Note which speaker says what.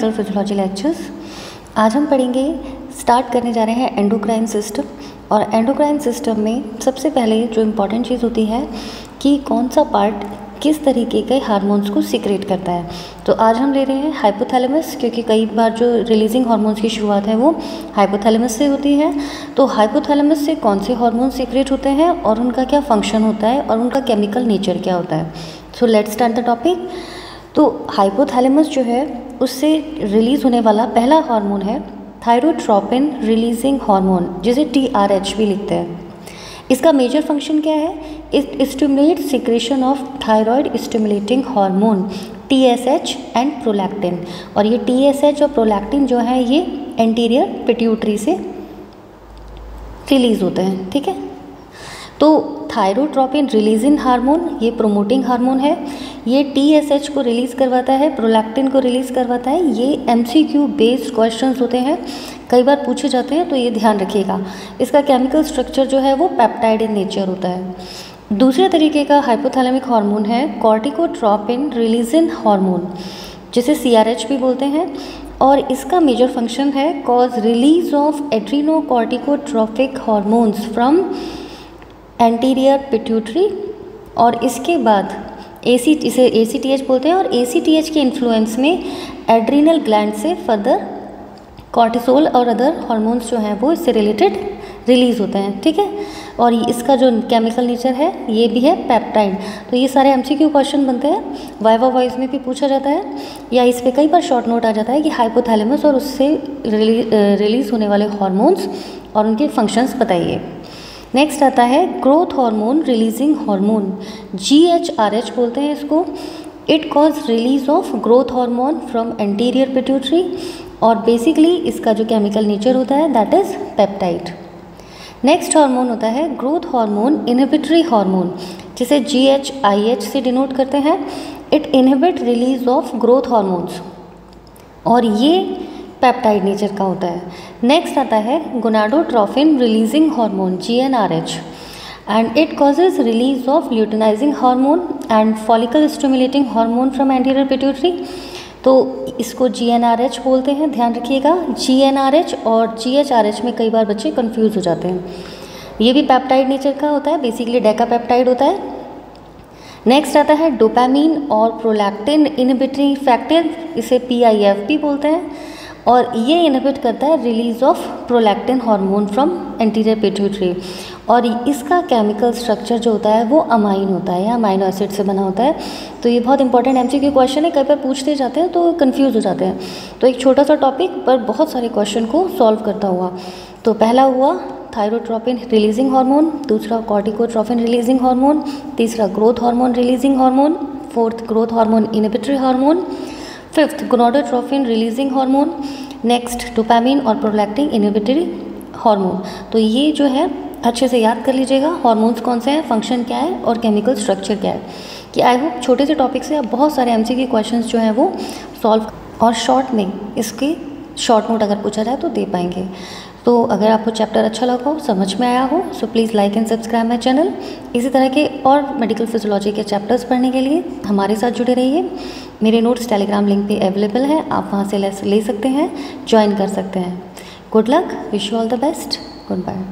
Speaker 1: Physiology lectures. आज हम पढ़ेंगे, स्टार्ट करने जा रहे हैं एंडोक्राइन सिस्टम। और एंडोक्राइन सिस्टम में सबसे पहले जो इम्पॉर्टेंट चीज़ होती है कि कौन सा पार्ट किस तरीके के हार्मोन्स को सीक्रेट करता है। तो आज हम ले रहे हैं हाइपोथैलेमस, क्योंकि कई बार जो रिलीजिंग हार्मोन्स की शुरुआत है वो हाइपोथैलेमस से होती है। तो हाइपोथैलेमस से कौन से हार्मोन सीक्रेट होते हैं और उनका क्या फंक्शन होता है और उनका केमिकल नेचर क्या होता है। So let's start the topic. तो हाइपोथैलेमस जो है उससे रिलीज़ होने वाला पहला हार्मोन है थायरोट्रोपिन रिलीजिंग हार्मोन, जिसे TRH भी लिखते हैं। इसका मेजर फंक्शन क्या है? It stimulate secretion of thyroid stimulating hormone TSH and prolactin. और ये TSH और प्रोलैक्टिन जो है ये एंटीरियर पिट्यूटरी से रिलीज होते हैं। ठीक है, तो थायरोट्रोपिन रिलीजिंग हार्मोन ये प्रोमोटिंग हार्मोन है। ये TSH को रिलीज़ करवाता है, प्रोलैक्टिन को रिलीज़ करवाता है। ये MCQ बेस्ड क्वेश्चंस होते हैं, कई बार पूछे जाते हैं, तो ये ध्यान रखिएगा। इसका केमिकल स्ट्रक्चर जो है वो पेप्टाइड इन नेचर होता है। दूसरे तरीके का हाइपोथैलेमिक हार्मोन है कॉर्टिकोट्रोपिन रिलीजिंग हार्मोन, जिसे CRH भी बोलते हैं। और इसका मेजर फंक्शन है cause release of adrenocorticotropic hormones from anterior pituitary. और इसके बाद इसे ACTH बोलते हैं। और ACTH के इन्फ्लुएंस में एड्रीनल ग्लैंड से फर्दर कॉर्टिसोल और अदर हार्मोन्स जो हैं वो इससे रिलेटेड रिलीज़ होते हैं। ठीक है, और इसका जो केमिकल नेचर है ये भी है पेप्टाइड। तो ये सारे MCQ क्वेश्चन बनते हैं, वाइवा वॉइस में भी पूछा जाता है, या इस पर कई बार शॉर्ट नोट आ जाता है कि हाइपोथैलेमस और उससे रिलीज़ होने वाले हार्मोन्स और उनके फंक्शंस बताइए। नेक्स्ट आता है growth hormone releasing hormone, GHRH बोलते हैं इसको। It cause release of growth hormone from anterior pituitary. और बेसिकली इसका जो केमिकल नेचर होता है that is peptide. Next hormone होता है ग्रोथ हार्मोन इनहिबिटरी हार्मोन, जिसे GHIH से डिनोट करते हैं। It inhibit release of growth hormones और ये पेप्टाइड नेचर का होता है। नेक्स्ट आता है gonadotrophin releasing hormone GnRH, and it causes release of luteinizing hormone and follicle stimulating hormone from anterior pituitary. तो इसको GnRH बोलते हैं, ध्यान रखिएगा। GnRH और GHRH में कई बार बच्चे कंफ्यूज हो जाते हैं। ये भी पेप्टाइड नेचर का होता है, बेसिकली डेकापेप्टाइड होता है। नेक्स्ट आता है डोपामीन और प्रोलैक्टिन इनहिबिटरी फैक्टर, इसे PIF भी बोलते हैं। और ये इनहिबिट करता है release of prolactin hormone from anterior pituitary. और इसका केमिकल स्ट्रक्चर जो होता है वो अमाइन होता है या अमाइनो एसिड से बना होता है। तो ये बहुत इंपॉर्टेंट MCQ क्वेश्चन है, कई बार पूछते जाते हैं तो कंफ्यूज हो जाते हैं। तो एक छोटा सा टॉपिक पर बहुत सारे क्वेश्चन को सॉल्व करता हुआ। तो पहला हुआ थायरोट्रोपिन रिलीजिंग हार्मोन, दूसरा कॉर्टिकोट्रोपिन रिलीजिंग हार्मोन, तीसरा growth hormone releasing hormone, fourth growth hormone inhibitory hormone, fifth gonadotropin releasing hormone, next dopamine और प्रोलैक्टिन इनहिबिटरी हार्मोन। तो ये जो है अच्छे से याद कर लीजिएगा, हार्मोन्स कौन से हैं, फंक्शन क्या है और केमिकल स्ट्रक्चर क्या है। कि आई होप छोटे से टॉपिक से आप बहुत सारे MCQ क्वेश्चंस जो हैं वो सॉल्व और शॉर्ट में इसके शॉर्ट नोट अगर पूछा जाए तो दे पाएंगे। तो अगर आपको चैप्टर अच्छा लगा हो, समझ में आया हो, so please like and subscribe my channel. इसी तरह के और मेडिकल फिजियोलॉजी के चैप्टर्स पढ़ने के लिए हमारे साथ जुड़े रहिए। मेरे नोट्स टेलीग्राम लिंक पे अवेलेबल हैं, आप वहाँ से ले सकते हैं, ज्वाइन कर सकते हैं। Good luck, wish you all the best, good bye.